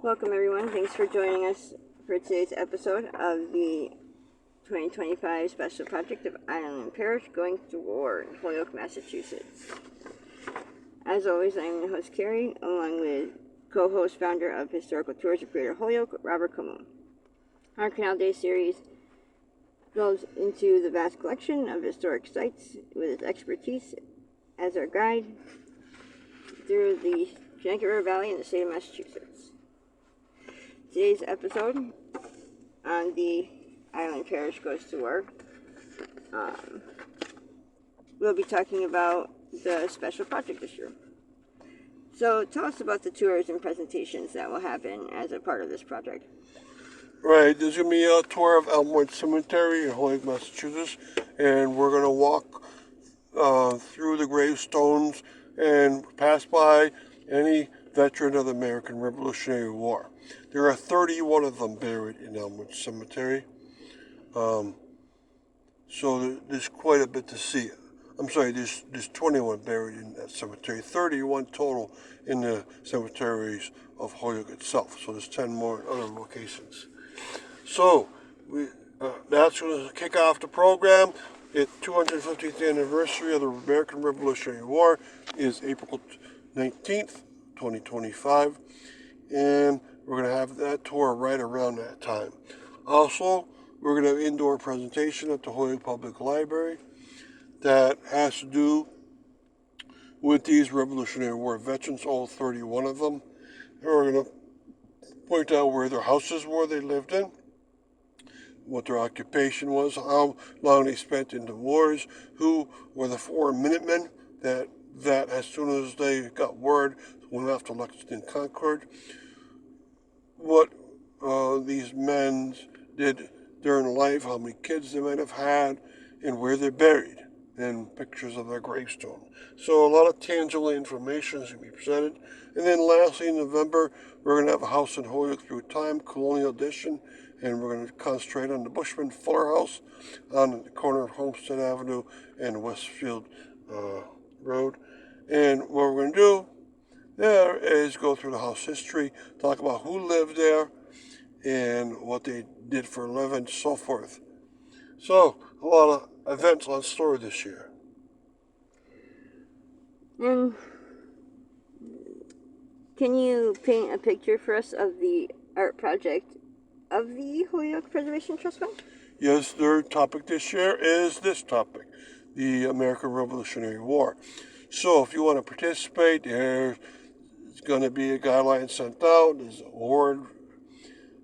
Welcome everyone. Thanks for joining us for today's episode of the 2025 special project of Ireland Parish Going to War in Holyoke, Massachusetts. As always, I'm the host Carrie, along with co-host founder of Historical Tours of Greater Holyoke, Robert Como. Our Canal Day series delves into the vast collection of historic sites with its expertise as our guide through the Connecticut River Valley in the state of Massachusetts. Today's episode on the Ireland Parish Goes to War, we'll be talking about the special project this year. So tell us about the tours and presentations that will happen as a part of this project. Right, there's going to be a tour of Elmwood Cemetery in Holyoke, Massachusetts, and we're going to walk through the gravestones and pass by any veteran of the American Revolutionary War. There are 31 of them buried in Elmwood Cemetery, so there's quite a bit to see. I'm sorry, there's 21 buried in that cemetery, 31 total in the cemeteries of Holyoke itself, so there's 10 more in other locations. So, that's going to kick off the program. The 250th anniversary of the American Revolutionary War is April 19th, 2025, and we're going to have that tour right around that time. Also, we're going to have an indoor presentation at the Holyoke Public Library that has to do with these Revolutionary War veterans, all 31 of them. And we're going to point out where their houses were they lived in, what their occupation was, how long they spent in the wars, who were the 4 Minutemen that as soon as they got word went off to Lexington and Concord, what these men did during life, how many kids they might have had, and where they're buried, and pictures of their gravestone. So a lot of tangible information is going to be presented. And then lastly, in November, we're going to have a House in Holyoke Through Time, Colonial Edition, and we're going to concentrate on the Bushman Fuller House on the corner of Homestead Avenue and Westfield Road. And what we're going to do there is go through the house history, talk about who lived there and what they did for a living, so forth. So, a lot of events on store this year. And can you paint a picture for us of the art project of the Holyoke Preservation Trust Fund? Yes, their topic this year is this topic, the American Revolutionary War. So if you want to participate, there's going to be a guideline sent out, there's an award,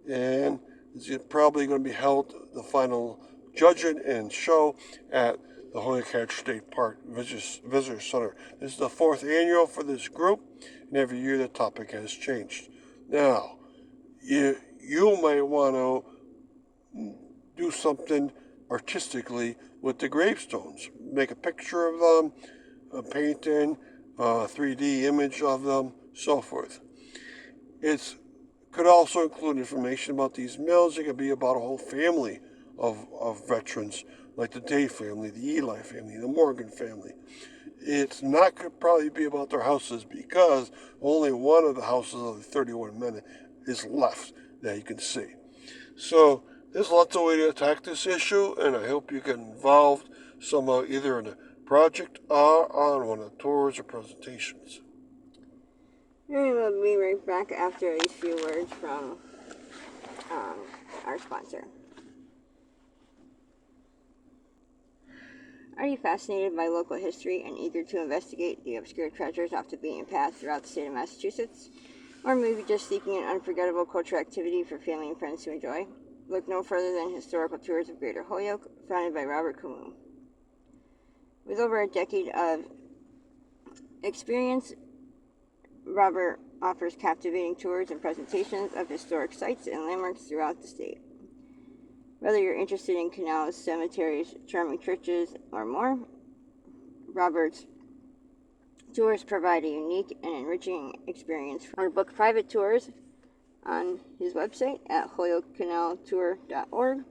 and it's probably going to be held, the final judging and show, at the Holyoke State Park Visitor Center. This is the 4th annual for this group, and every year the topic has changed. Now, you might want to do something artistically with the gravestones. Make a picture of them, a painting, a 3D image of them, so forth. It could also include information about these mills. It could be about a whole family of veterans, like the Day family, the Eli family, the Morgan family. It's not going to probably be about their houses because only one of the houses of the 31 men is left that you can see. So there's lots of ways to attack this issue, and I hope you get involved somehow either in the project or on one of the tours or presentations. We will be right back after these few words from our sponsor. Are you fascinated by local history and eager to investigate the obscure treasures off the beaten path throughout the state of Massachusetts? Or maybe just seeking an unforgettable cultural activity for family and friends to enjoy? Look no further than Historical Tours of Greater Holyoke, founded by Robert Como. With over a decade of experience, Robert offers captivating tours and presentations of historic sites and landmarks throughout the state. Whether you're interested in canals, cemeteries, charming churches, or more, Robert's tours provide a unique and enriching experience. Or book private tours on his website at holyokecanaltour.org,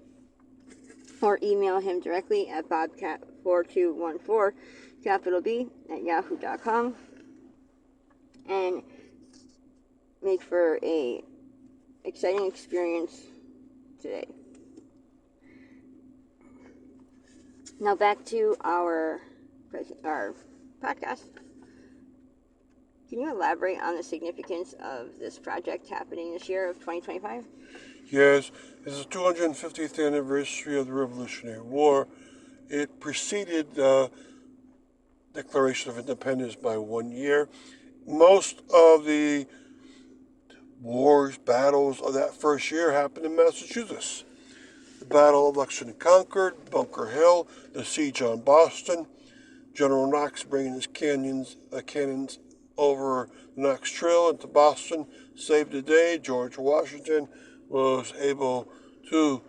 or email him directly at bobcat4214 capital B at yahoo.com, and make for a exciting experience today. Now back to our podcast. Can you elaborate on the significance of this project happening this year of 2025? Yes, it's the 250th anniversary of the Revolutionary War. It preceded the Declaration of Independence by 1 year. Most of the wars, battles of that first year happened in Massachusetts. The Battle of Lexington and Concord, Bunker Hill, the siege on Boston, General Knox bringing his cannons over the Knox Trail into Boston saved the day. George Washington was able to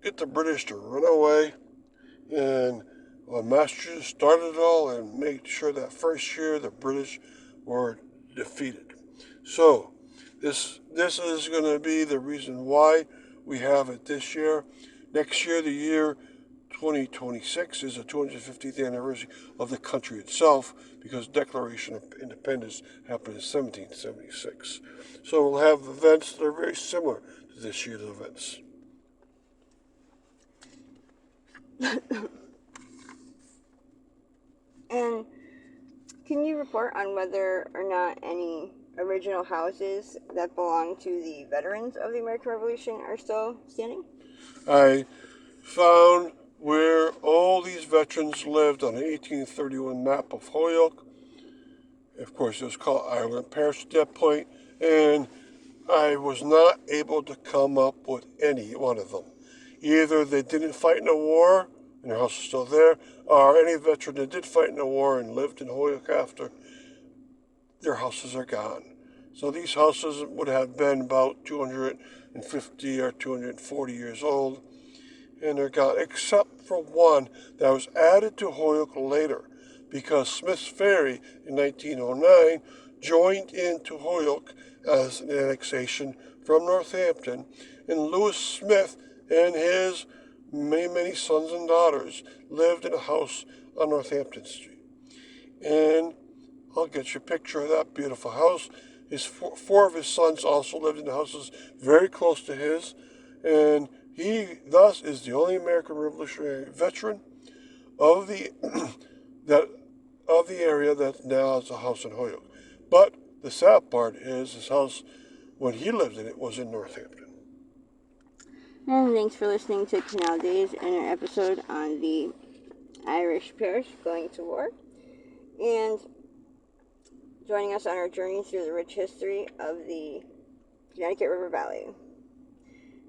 get the British to run away, and Massachusetts started it all and made sure that first year the British were defeated. So this is going to be the reason why we have it this year. Next year, the year 2026, is the 250th anniversary of the country itself, because Declaration of Independence happened in 1776. So we'll have events that are very similar to this year's events. And can you report on whether or not any original houses that belong to the veterans of the American Revolution are still standing? I found where all these veterans lived on an 1831 map of Holyoke. Of course, it was called Ireland Parish at that point, and I was not able to come up with any one of them. Either they didn't fight in a war, and their house is still there, or any veteran that did fight in a war and lived in Holyoke after, their houses are gone. So these houses would have been about 250 or 240 years old, and they're gone, except for one that was added to Holyoke later, because Smith's Ferry in 1909 joined into Holyoke as an annexation from Northampton, and Lewis Smith and his many sons and daughters lived in a house on Northampton Street. And I'll get you a picture of that beautiful house. Four of his sons also lived in the houses very close to his, and he thus is the only American Revolutionary veteran of the area that now has a house in Holyoke. But the sad part is his house, when he lived in it, was in Northampton. And thanks for listening to Canal Days and our episode on the Irish Parish going to war, and joining us on our journey through the rich history of the Connecticut River Valley.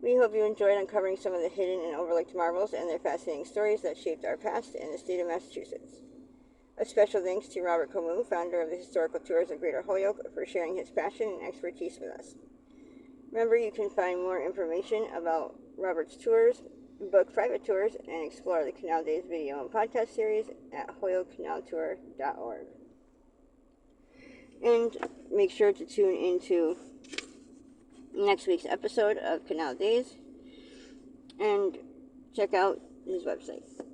We hope you enjoyed uncovering some of the hidden and overlooked marvels and their fascinating stories that shaped our past in the state of Massachusetts. A special thanks to Robert Comu, founder of the Historical Tours of Greater Holyoke, for sharing his passion and expertise with us. Remember, you can find more information about Robert's tours, book private tours, and explore the Canal Days video and podcast series at holyokecanaltour.org. And make sure to tune into next week's episode of Canal Days and check out his website.